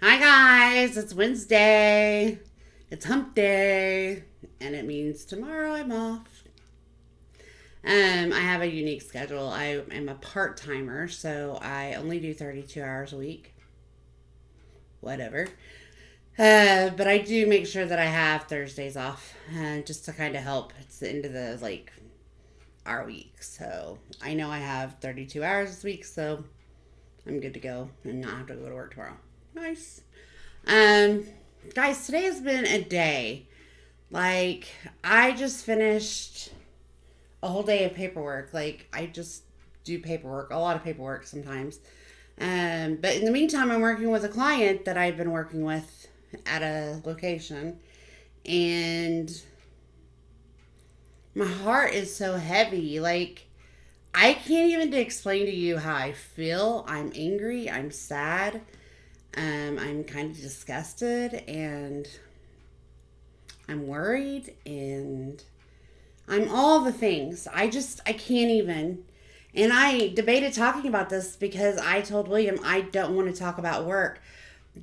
Hi guys, it's Wednesday. It's hump day, and it means tomorrow I'm off. I have a unique schedule. I am a part timer, so I only do 32 hours a week. Whatever. But I do make sure that I have Thursdays off, just to kind of help. It's the end of the our week, so I know I have 32 hours this week, so I'm good to go and not have to go to work tomorrow. Nice. Um, Guys, today has been a day. Like, I just finished a whole day of paperwork. Like, I just do paperwork, a lot of paperwork sometimes. But in the meantime, I'm working with a client that I've been working with at a location, and my heart is so heavy. Like, I can't even explain to you how I feel. I'm angry, I'm sad, I'm kind of disgusted, and I'm worried, and I'm all the things. I can't even. And I debated talking about this because I told William I don't want to talk about work,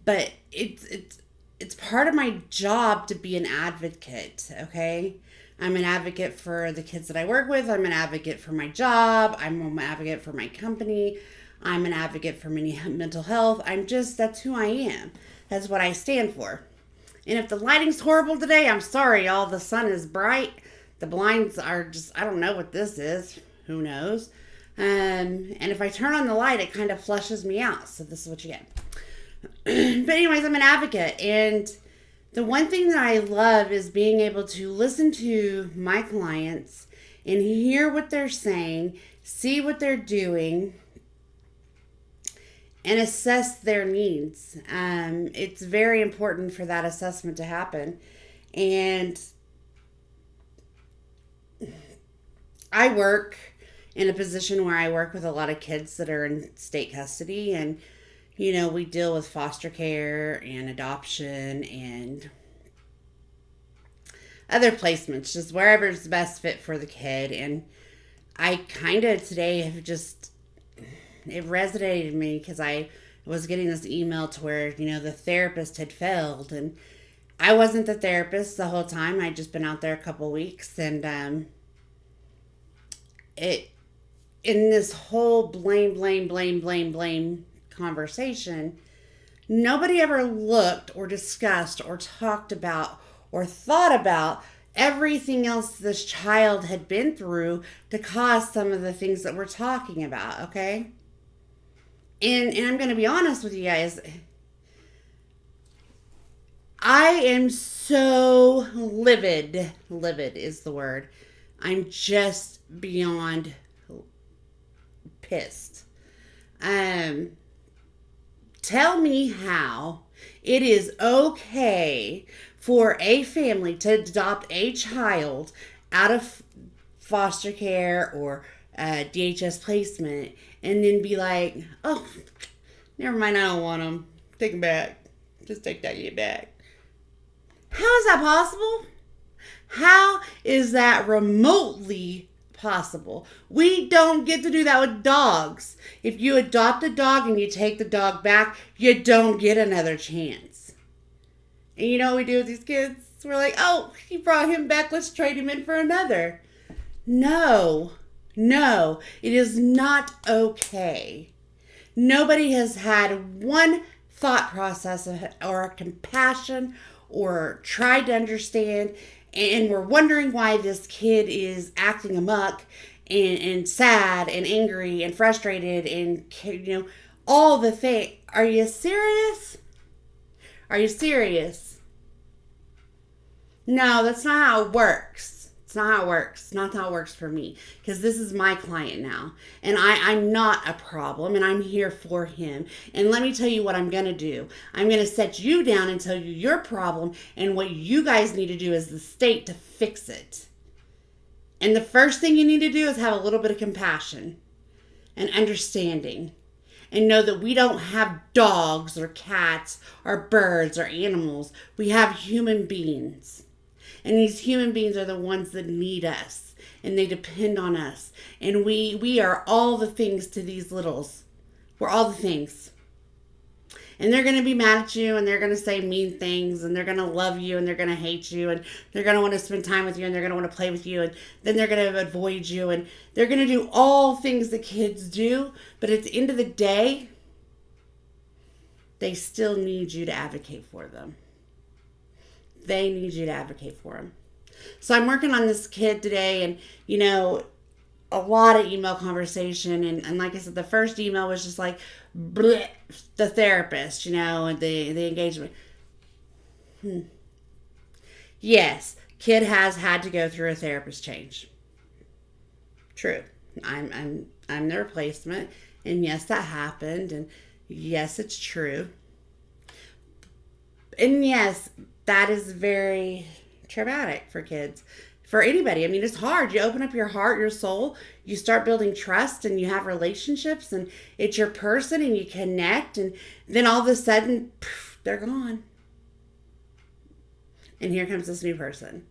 but it's part of my job to be an advocate, okay? I'm an advocate for the kids that I work with. I'm an advocate for my job. I'm an advocate for my company. I'm an advocate for mental health. That's who I am. That's what I stand for. And if the lighting's horrible today, I'm sorry, y'all. The sun is bright. The blinds are just, I don't know what this is. Who knows? And if I turn on the light, it kind of flushes me out. So this is what you get. But anyways, I'm an advocate. And the one thing that I love is being able to listen to my clients and hear what they're saying, see what they're doing, and assess their needs. It's very important for that assessment to happen. And I work in a position where I work with a lot of kids that are in state custody, and we deal with foster care and adoption and other placements, just wherever's the best fit for the kid. And I kind of today have just, it resonated with me because I was getting this email to where, the therapist had failed. And I wasn't the therapist the whole time. I'd just been out there a couple weeks. And it, in this whole blame conversation, nobody ever looked or discussed or talked about or thought about everything else this child had been through to cause some of the things that we're talking about, okay? And I'm going to be honest with you guys. I am so livid. Livid is the word. I'm just beyond pissed. Um, Tell me how it is okay for a family to adopt a child out of foster care or DHS placement and then be like, oh, never mind, I don't want them. Take them back. Just take that kid back. How is that possible? How is that remotely possible? We don't get to do that with dogs. If you adopt a dog and you take the dog back, you don't get another chance. And you know what we do with these kids? We're like, oh, he brought him back, let's trade him in for another. No, no, it is not okay. Nobody has had one thought process or compassion or tried to understand, and we're wondering why this kid is acting amok and sad and angry and frustrated and all the things. Are you serious? Are you serious? No, that's not how it works. It's not how it works. It's not how it works for me. Because this is my client now. And I'm not a problem. And I'm here for him. And let me tell you what I'm going to do. I'm going to set you down and tell you your problem. And what you guys need to do as the state to fix it. And the first thing you need to do is have a little bit of compassion and understanding. And know that we don't have dogs or cats or birds or animals. We have human beings. And these human beings are the ones that need us. And they depend on us. And we are all the things to these littles. We're all the things. And they're going to be mad at you, and they're going to say mean things, and they're going to love you, and they're going to hate you, and they're going to want to spend time with you, and they're going to want to play with you, and then they're going to avoid you, and they're going to do all things that kids do. But at the end of the day, they still need you to advocate for them. They need you to advocate for them. So I'm working on this kid today, and a lot of email conversation, and like I said, the first email was just like bleh, the therapist, and the engagement. Yes, kid has had to go through a therapist change. True. I'm the replacement, and yes, that happened, and yes, it's true. And yes, that is very traumatic for kids, for anybody. I mean, it's hard. You open up your heart, your soul, you start building trust, and you have relationships, and it's your person, and you connect, and then all of a sudden, poof, they're gone. And here comes this new person.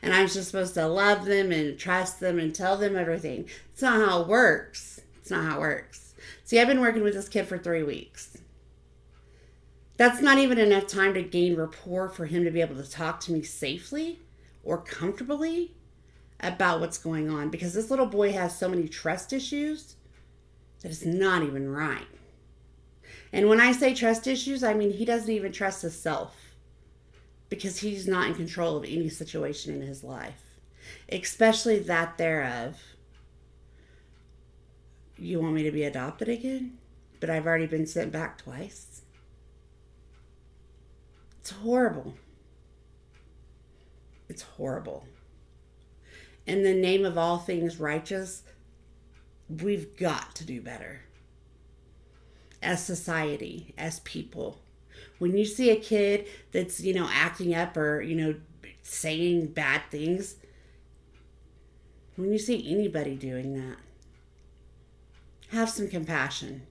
And I'm just supposed to love them and trust them and tell them everything. It's not how it works. It's not how it works. See, I've been working with this kid for 3 weeks. That's not even enough time to gain rapport for him to be able to talk to me safely or comfortably about what's going on, because this little boy has so many trust issues that it's not even right. And when I say trust issues, I mean he doesn't even trust himself, because he's not in control of any situation in his life, especially that thereof. You want me to be adopted again? But I've already been sent back twice. It's horrible. It's horrible. In the name of all things righteous, we've got to do better. As society, as people. When you see a kid that's, acting up or, saying bad things, when you see anybody doing that, have some compassion.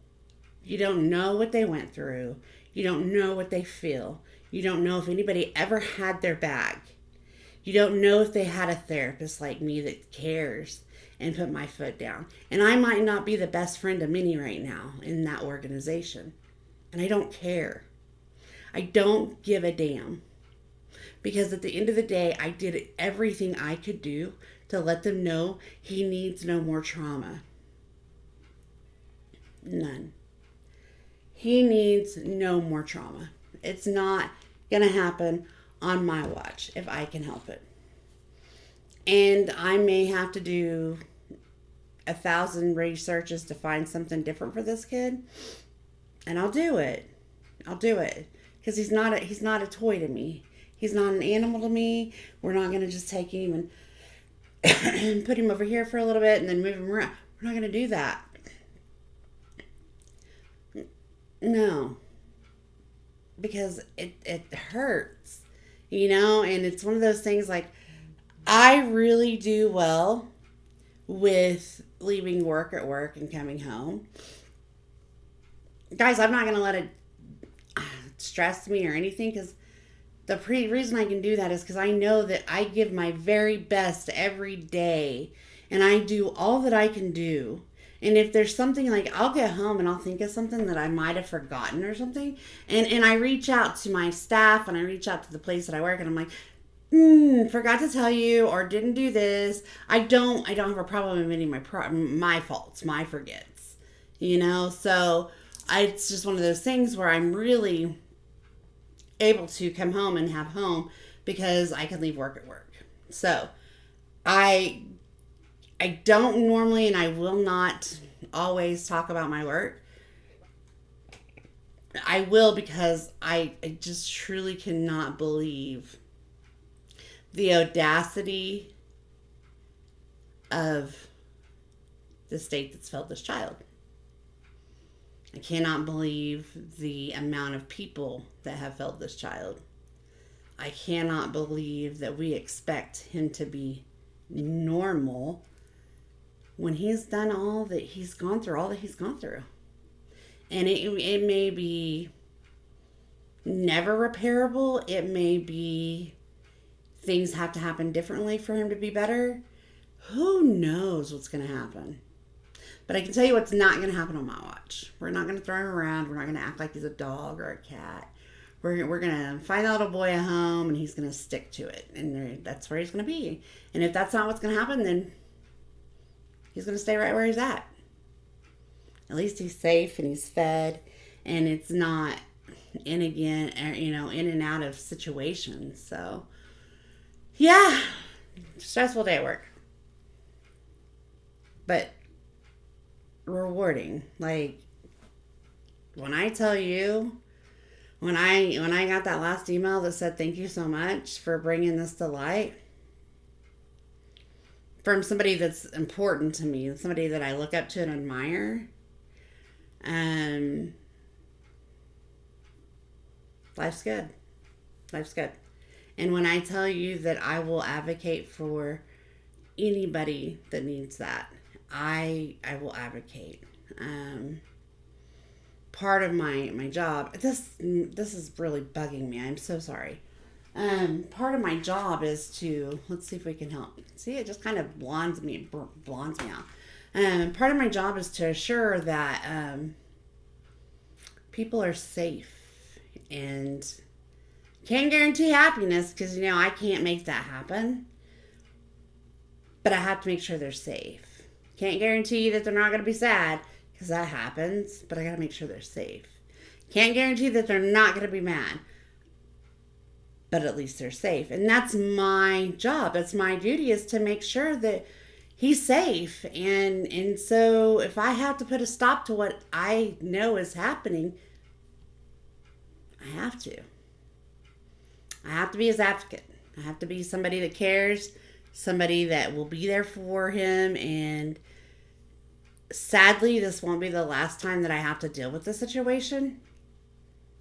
You don't know what they went through. You don't know what they feel. You don't know if anybody ever had their back. You don't know if they had a therapist like me that cares and put my foot down. And I might not be the best friend of many right now in that organization. And I don't care. I don't give a damn. Because at the end of the day, I did everything I could do to let them know he needs no more trauma. None. He needs no more trauma. It's not going to happen on my watch if I can help it. And I may have to do 1,000 researches to find something different for this kid. And I'll do it. I'll do it. Because he's not a toy to me. He's not an animal to me. We're not going to just take him and put him over here for a little bit and then move him around. We're not going to do that. No. Because it hurts. And it's one of those things like, I really do well with leaving work at work and coming home. Guys, I'm not going to let it stress me or anything, because the reason I can do that is because I know that I give my very best every day, and I do all that I can do. And if there's something, like, I'll get home and I'll think of something that I might have forgotten or something, and I reach out to my staff and I reach out to the place that I work, and I'm like, forgot to tell you, or didn't do this. I don't have a problem admitting my faults, my forgets, so it's just one of those things where I'm really able to come home and have home because I can leave work at work. So I don't normally, and I will not always talk about my work. I will, because I just truly cannot believe the audacity of the state that's failed this child. I cannot believe the amount of people that have failed this child. I cannot believe that we expect him to be normal when he's done all that he's gone through. And it may be never repairable. It may be things have to happen differently for him to be better. Who knows what's going to happen? But I can tell you what's not going to happen on my watch. We're not going to throw him around. We're not going to act like he's a dog or a cat. We're going to find that little boy a home, and he's going to stick to it. And that's where he's going to be. And if that's not what's going to happen, then he's going to stay right where he's at. At least he's safe and he's fed, and it's not in and out of situations. So, yeah, stressful day at work, but rewarding. Like, when I tell you, when I got that last email that said thank you so much for bringing this to light, from somebody that's important to me, somebody that I look up to and admire, life's good. Life's good. And when I tell you that I will advocate for anybody that needs that, I will advocate. Part of my job, this is really bugging me. I'm so sorry. Part of my job is to, let's see if we can help. See, it just kind of blondes me out. Part of my job is to assure that people are safe, and can't guarantee happiness because I can't make that happen, but I have to make sure they're safe. Can't guarantee that they're not going to be sad because that happens, but I got to make sure they're safe. Can't guarantee that they're not going to be mad, but at least they're safe. And that's my job. That's my duty, is to make sure that he's safe. And so if I have to put a stop to what I know is happening, I have to. I have to be his advocate. I have to be somebody that cares, somebody that will be there for him. And sadly, this won't be the last time that I have to deal with this situation.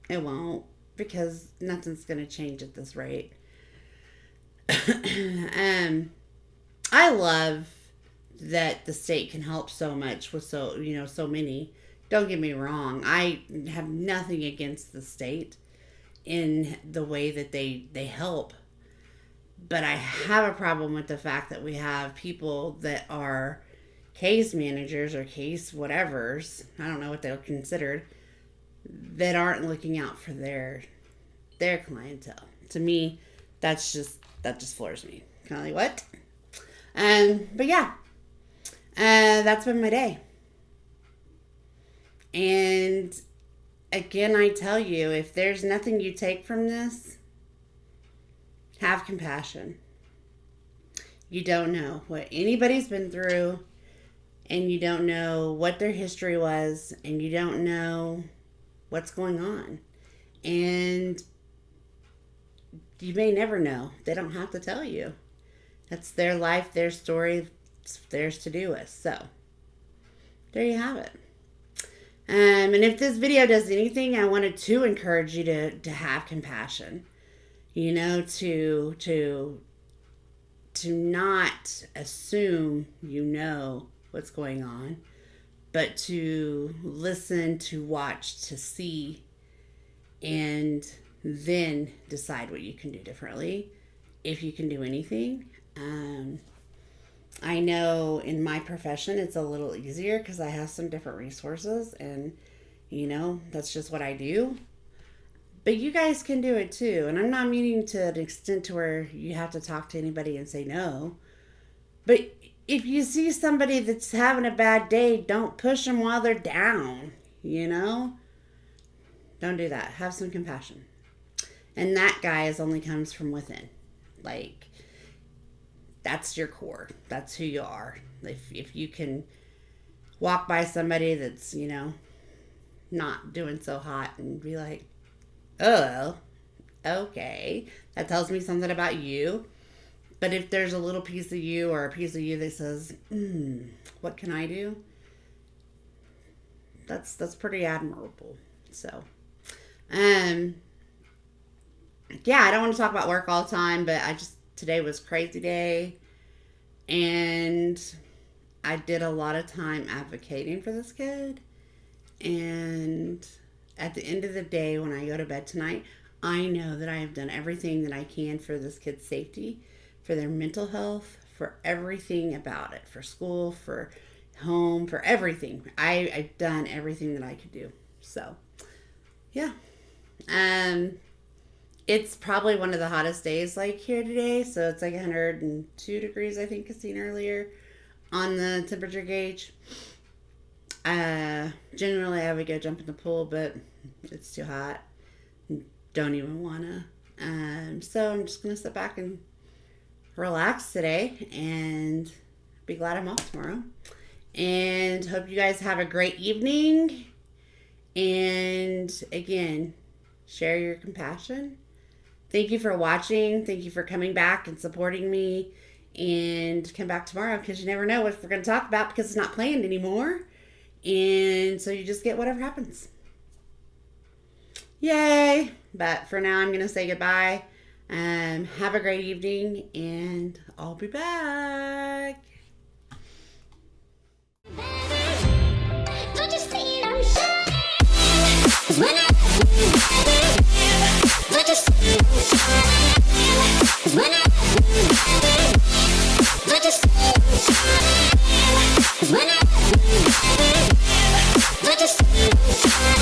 It won't, because nothing's going to change at this rate. I love that the state can help so much with so many. Don't get me wrong. I have nothing against the state in the way that they help. But I have a problem with the fact that we have people that are case managers or case whatevers, I don't know what they're considered, that aren't looking out for their clientele. To me, that just floors me. Kind of like, what? But yeah, that's been my day. And again, I tell you, if there's nothing you take from this, have compassion. You don't know what anybody's been through, and you don't know what their history was, and you don't know what's going on. And you may never know. They don't have to tell you. That's their life, their story. It's theirs to do with. So, there you have it. And if this video does anything, I wanted to encourage you to have compassion. To not assume what's going on, but to listen, to watch, to see, and then decide what you can do differently, if you can do anything. I know in my profession it's a little easier because I have some different resources, and that's just what I do. But you guys can do it too. And I'm not meaning to an extent to where you have to talk to anybody and say no. But if you see somebody that's having a bad day, don't push them while they're down, Don't do that. Have some compassion. And that, guys, only comes from within. Like, that's your core. That's who you are. If you can walk by somebody that's, not doing so hot and be like, oh, okay, that tells me something about you. But if there's a little piece of you or a piece of you that says, what can I do? That's pretty admirable. So, yeah, I don't want to talk about work all the time, but today was crazy day, and I did a lot of time advocating for this kid. And at the end of the day, when I go to bed tonight, I know that I have done everything that I can for this kid's safety, for their mental health, for everything about it, for school, for home, for everything. I've done everything that I could do. So, yeah. It's probably one of the hottest days like here today. So it's like 102 degrees, I think, I seen earlier on the temperature gauge. Generally I would go jump in the pool, but it's too hot. Don't even wanna. So I'm just gonna sit back and relax today and be glad I'm off tomorrow. And hope you guys have a great evening. And again, share your compassion. Thank you for watching. Thank you for coming back and supporting me. And come back tomorrow, because you never know what we're going to talk about, because it's not planned anymore. And so you just get whatever happens. Yay. But for now, I'm going to say goodbye. Have a great evening, and I'll be back. Don't you see I'm shining? 'Cause when I don't you see I'm shining? 'Cause when I don't you see I'm shining? 'Cause when I don't you see I'm shining?